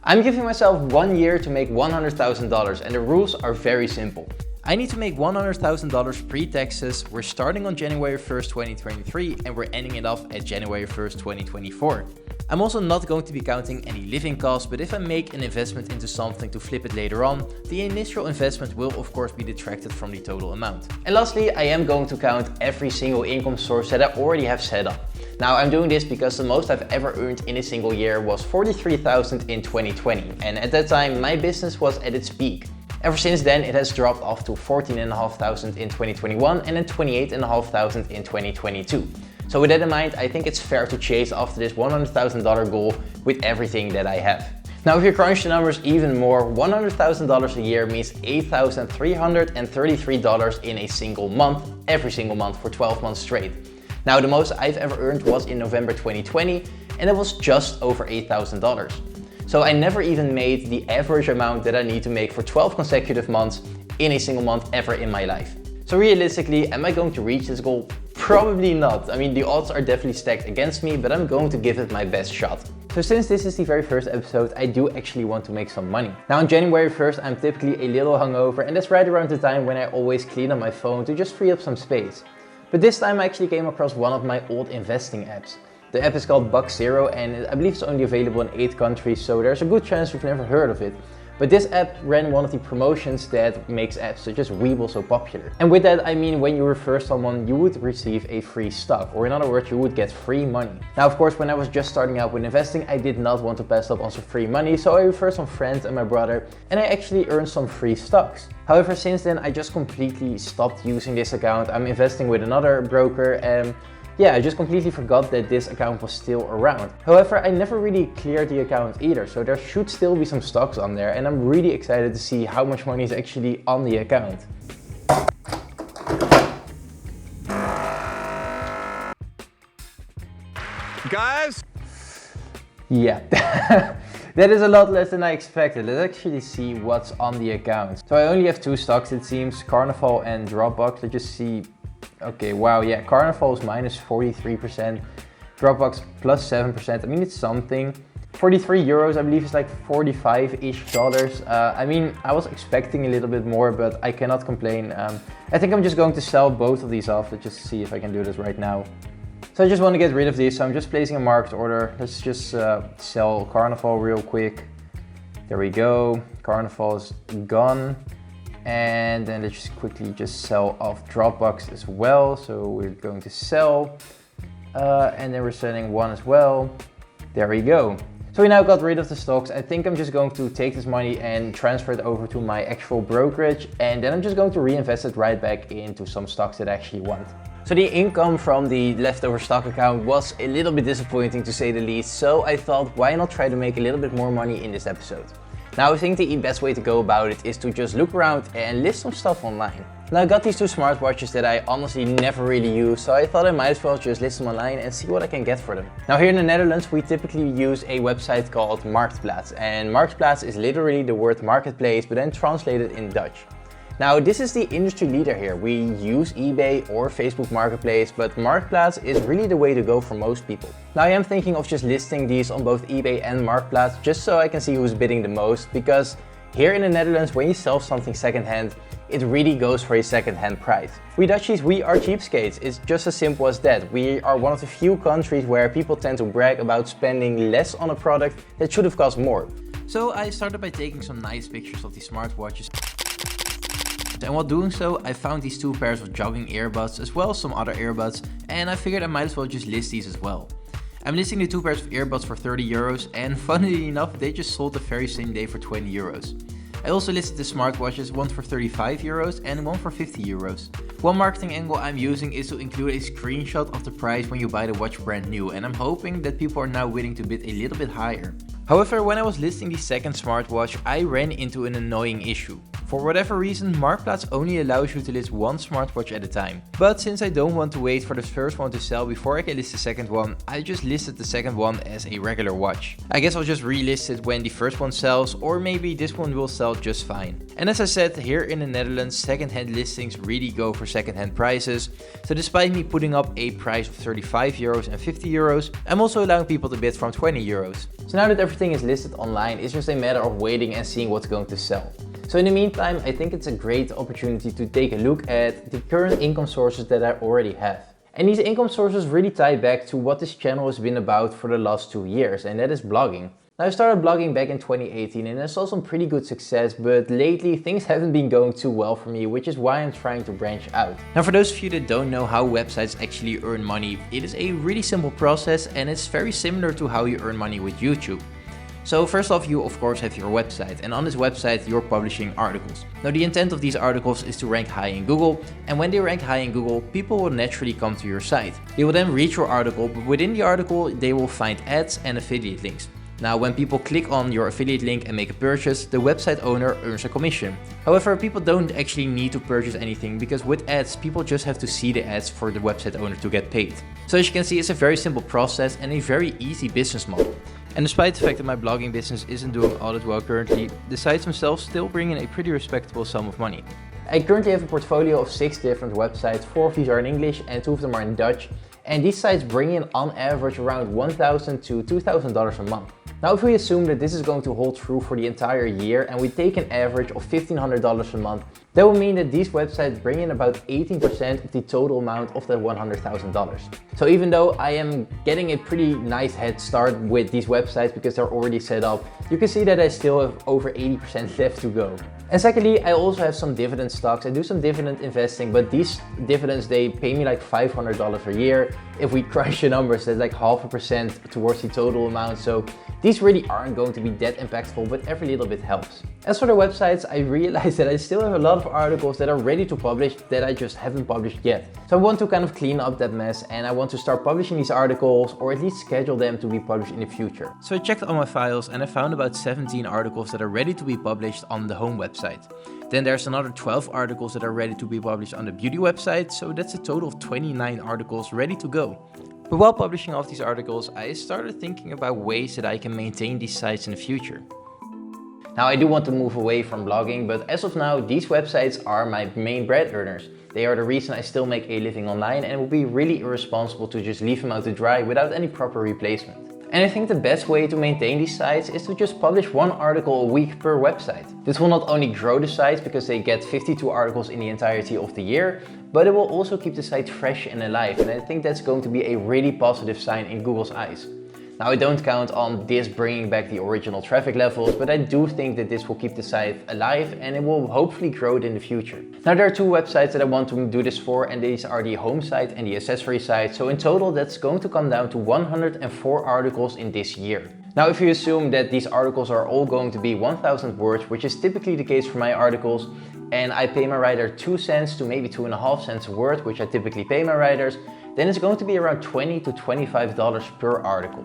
I'm giving myself 1 year to make $100,000 and the rules are very simple. I need to make $100,000 pre-taxes. We're starting on January 1st, 2023 and we're ending it off at January 1st, 2024. I'm also not going to be counting any living costs, but if I make an investment into something to flip it later on, the initial investment will of course be detracted from the total amount. And lastly, I am going to count every single income source that I already have set up. Now I'm doing this because the most I've ever earned in a single year was $43,000 in 2020, and at that time my business was at its peak. Ever since then it has dropped off to $14,500 in 2021 and then $28,500 in 2022. So with that in mind, I think it's fair to chase after this $100,000 goal with everything that I have. Now if you crunch the numbers even more, $100,000 a year means $8,333 in a single month, every single month for 12 months straight. Now the most I've ever earned was in November 2020 and it was just over $8,000. So I never even made the average amount that I need to make for 12 consecutive months in a single month ever in my life. So realistically, am I going to reach this goal? Probably not. I mean, the odds are definitely stacked against me, but I'm going to give it my best shot. So since this is the very first episode, I do actually want to make some money. Now on January 1st, I'm typically a little hungover and that's right around the time when I always clean up my phone to just free up some space. But this time I actually came across one of my old investing apps. The app is called Buck0 and I believe it's only available in 8 countries, so there's a good chance you've never heard of it. But this app ran one of the promotions that makes apps such as Webull so popular. And with that I mean when you refer someone you would receive a free stock, or in other words you would get free money. Now of course when I was just starting out with investing I did not want to pass up on some free money, so I referred some friends and my brother and I actually earned some free stocks. However, since then I just completely stopped using this account. I'm investing with another broker and yeah, I just completely forgot that this account was still around. However, I never really cleared the account either, so there should still be some stocks on there and I'm really excited to see how much money is actually on the account. Guys? Yeah, that is a lot less than I expected. Let's actually see what's on the account. So I only have 2 stocks it seems, Carnival and Dropbox. Let's just see. Okay, wow, yeah, Carnival is minus 43%, Dropbox plus 7%. I mean, it's something. 43 euros, I believe, is like 45-ish dollars. I mean, I was expecting a little bit more, but I cannot complain. I think I'm just going to sell both of these off. Let's just see if I can do this right now. So I just want to get rid of these, so I'm just placing a market order. Let's just sell Carnival real quick. There we go, Carnival is gone. And then let's just quickly just sell off Dropbox as well. So we're going to sell, and then we're selling one as well. There we go. So we now got rid of the stocks. I think I'm just going to take this money and transfer it over to my actual brokerage. And then I'm just going to reinvest it right back into some stocks that I actually want. So the income from the leftover stock account was a little bit disappointing to say the least. So I thought, why not try to make a little bit more money in this episode? Now I think the best way to go about it is to just look around and list some stuff online. Now I got these 2 smartwatches that I honestly never really use, so I thought I might as well just list them online and see what I can get for them. Now here in the Netherlands we typically use a website called Marktplaats, and Marktplaats is literally the word marketplace but then translated in Dutch. Now this is the industry leader here. We use eBay or Facebook Marketplace, but Marktplaats is really the way to go for most people. Now I am thinking of just listing these on both eBay and Marktplaats just so I can see who's bidding the most, because here in the Netherlands when you sell something secondhand, it really goes for a secondhand price. We Dutchies, we are cheapskates. It's just as simple as that. We are one of the few countries where people tend to brag about spending less on a product that should have cost more. So I started by taking some nice pictures of these smartwatches. And while doing so, I found these 2 pairs of jogging earbuds as well as some other earbuds, and I figured I might as well just list these as well. I'm listing the 2 pairs of earbuds for 30 euros and funnily enough they just sold the very same day for 20 euros. I also listed the smartwatches, one for 35 euros and one for 50 euros. One marketing angle I'm using is to include a screenshot of the price when you buy the watch brand new, and I'm hoping that people are now willing to bid a little bit higher. However, when I was listing the second smartwatch, I ran into an annoying issue. For whatever reason, Marktplaats only allows you to list one smartwatch at a time. But since I don't want to wait for the first one to sell before I can list the second one, I just listed the second one as a regular watch. I guess I'll just relist it when the first one sells, or maybe this one will sell just fine. And as I said, here in the Netherlands, second-hand listings really go for second-hand prices. So despite me putting up a price of 35 euros and 50 euros, I'm also allowing people to bid from 20 euros. So now that everything is listed online, it's just a matter of waiting and seeing what's going to sell. So in the meantime, I think it's a great opportunity to take a look at the current income sources that I already have. And these income sources really tie back to what this channel has been about for the last 2 years, and that is blogging. Now I started blogging back in 2018 and I saw some pretty good success, but lately things haven't been going too well for me, which is why I'm trying to branch out. Now for those of you that don't know how websites actually earn money, it is a really simple process and it's very similar to how you earn money with YouTube. So first off, you of course have your website, and on this website you're publishing articles. Now the intent of these articles is to rank high in Google, and when they rank high in Google, people will naturally come to your site. They will then read your article, but within the article they will find ads and affiliate links. Now when people click on your affiliate link and make a purchase, the website owner earns a commission. However, people don't actually need to purchase anything, because with ads, people just have to see the ads for the website owner to get paid. So as you can see, it's a very simple process and a very easy business model. And despite the fact that my blogging business isn't doing all that well currently, the sites themselves still bring in a pretty respectable sum of money. I currently have a portfolio of 6 different websites, 4 of these are in English and 2 of them are in Dutch. And these sites bring in on average around $1,000 to $2,000 a month. Now if we assume that this is going to hold true for the entire year and we take an average of $1,500 a month, that will mean that these websites bring in about 18% of the total amount of that $100,000. So even though I am getting a pretty nice head start with these websites because they're already set up, you can see that I still have over 80% left to go. And secondly, I also have some dividend stocks. I do some dividend investing, but these dividends, they pay me like $500 a year. If we crunch the numbers, that's like 0.5% towards the total amount. So these really aren't going to be that impactful, but every little bit helps. As for the websites, I realized that I still have a lot of articles that are ready to publish that I just haven't published yet. So I want to kind of clean up that mess and I want to start publishing these articles, or at least schedule them to be published in the future. So I checked all my files and I found about 17 articles that are ready to be published on the home website. Then there's another 12 articles that are ready to be published on the beauty website, so that's a total of 29 articles ready to go. But while publishing all of these articles, I started thinking about ways that I can maintain these sites in the future. Now I do want to move away from blogging, but as of now, these websites are my main bread earners. They are the reason I still make a living online, and it would be really irresponsible to just leave them out to dry without any proper replacement. And I think the best way to maintain these sites is to just publish 1 article a week per website. This will not only grow the sites because they get 52 articles in the entirety of the year, but it will also keep the site fresh and alive, and I think that's going to be a really positive sign in Google's eyes. Now I don't count on this bringing back the original traffic levels, but I do think that this will keep the site alive and it will hopefully grow it in the future. Now there are 2 websites that I want to do this for, and these are the home site and the accessory site. So in total that's going to come down to 104 articles in this year. Now if you assume that these articles are all going to be 1,000 words, which is typically the case for my articles, and I pay my writer 2 cents to maybe 2.5 cents a word, which I typically pay my writers, then it's going to be around $20 to $25 per article.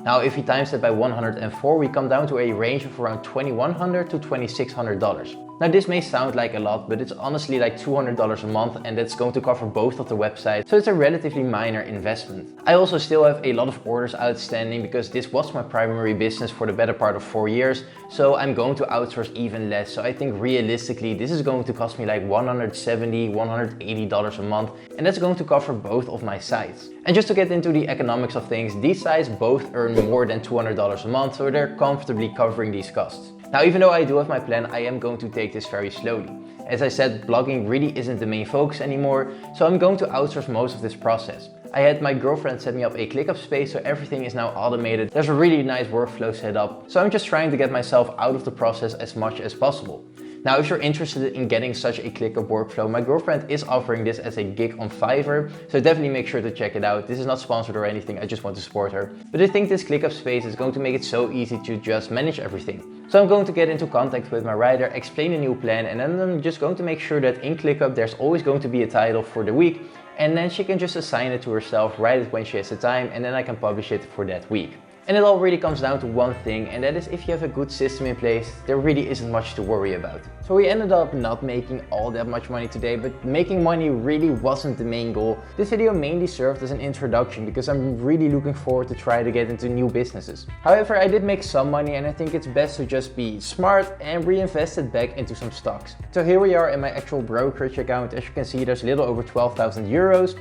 Now if we times that by 104, we come down to a range of around $2,100 to $2,600. Now this may sound like a lot, but it's honestly like $200 a month, and that's going to cover both of the websites, so it's a relatively minor investment. I also still have a lot of orders outstanding because this was my primary business for the better part of 4 years, so I'm going to outsource even less. So I think realistically this is going to cost me like $170, $180 a month, and that's going to cover both of my sites. And just to get into the economics of things, these sites both earn more than $200 a month, so they're comfortably covering these costs. Now, even though I do have my plan, I am going to take this very slowly. As I said, blogging really isn't the main focus anymore, so I'm going to outsource most of this process. I had my girlfriend set me up a ClickUp space, so everything is now automated. There's a really nice workflow set up, so I'm just trying to get myself out of the process as much as possible. Now, if you're interested in getting such a ClickUp workflow, my girlfriend is offering this as a gig on Fiverr, so definitely make sure to check it out. This is not sponsored or anything, I just want to support her. But I think this ClickUp space is going to make it so easy to just manage everything. So I'm going to get into contact with my writer, explain the new plan, and then I'm just going to make sure that in ClickUp there's always going to be a title for the week, and then she can just assign it to herself, write it when she has the time, and then I can publish it for that week. And it all really comes down to one thing, and that is if you have a good system in place, there really isn't much to worry about. So we ended up not making all that much money today, but making money really wasn't the main goal. This video mainly served as an introduction because I'm really looking forward to try to get into new businesses. However, I did make some money, and I think it's best to just be smart and reinvest it back into some stocks. So here we are in my actual brokerage account. As you can see, there's a little over 12,000 euros.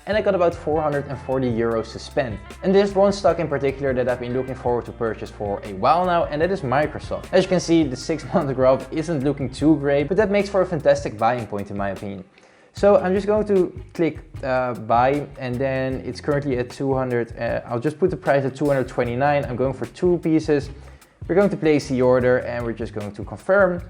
And I got about 440 euros to spend. And there's one stock in particular that I've been looking forward to purchase for a while now, and that is Microsoft. As you can see, the 6-month graph isn't looking too great, but that makes for a fantastic buying point in my opinion. So I'm just going to click buy, and then it's currently at 200. I'll just put the price at 229. I'm going for 2 pieces. We're going to place the order, and we're just going to confirm.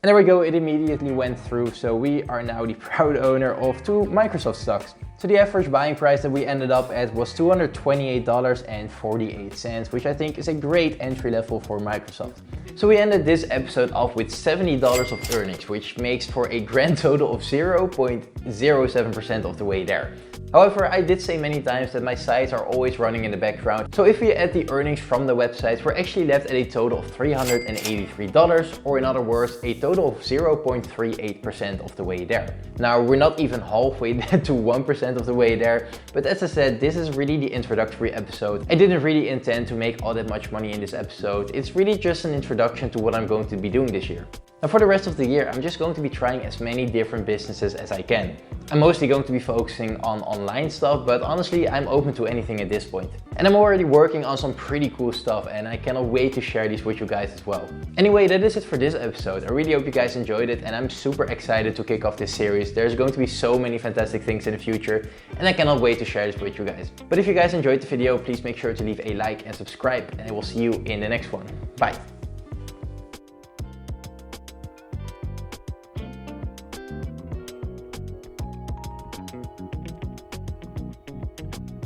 And there we go, it immediately went through, so we are now the proud owner of 2 Microsoft stocks. So the average buying price that we ended up at was $228.48, which I think is a great entry level for Microsoft. So we ended this episode off with $70 of earnings, which makes for a grand total of 0.07% of the way there. However, I did say many times that my sites are always running in the background. So if we add the earnings from the websites, we're actually left at a total of $383, or in other words, a total of 0.38% of the way there. Now, we're not even halfway to 1% of the way there, but as I said, this is really the introductory episode. I didn't really intend to make all that much money in this episode. It's really just an introduction to what I'm going to be doing this year. Now for the rest of the year, I'm just going to be trying as many different businesses as I can. I'm mostly going to be focusing on online stuff, but honestly, I'm open to anything at this point. And I'm already working on some pretty cool stuff, and I cannot wait to share these with you guys as well. Anyway, that is it for this episode. I really hope you guys enjoyed it, and I'm super excited to kick off this series. There's going to be so many fantastic things in the future, and I cannot wait to share this with you guys. But if you guys enjoyed the video, please make sure to leave a like and subscribe, and I will see you in the next one. Bye!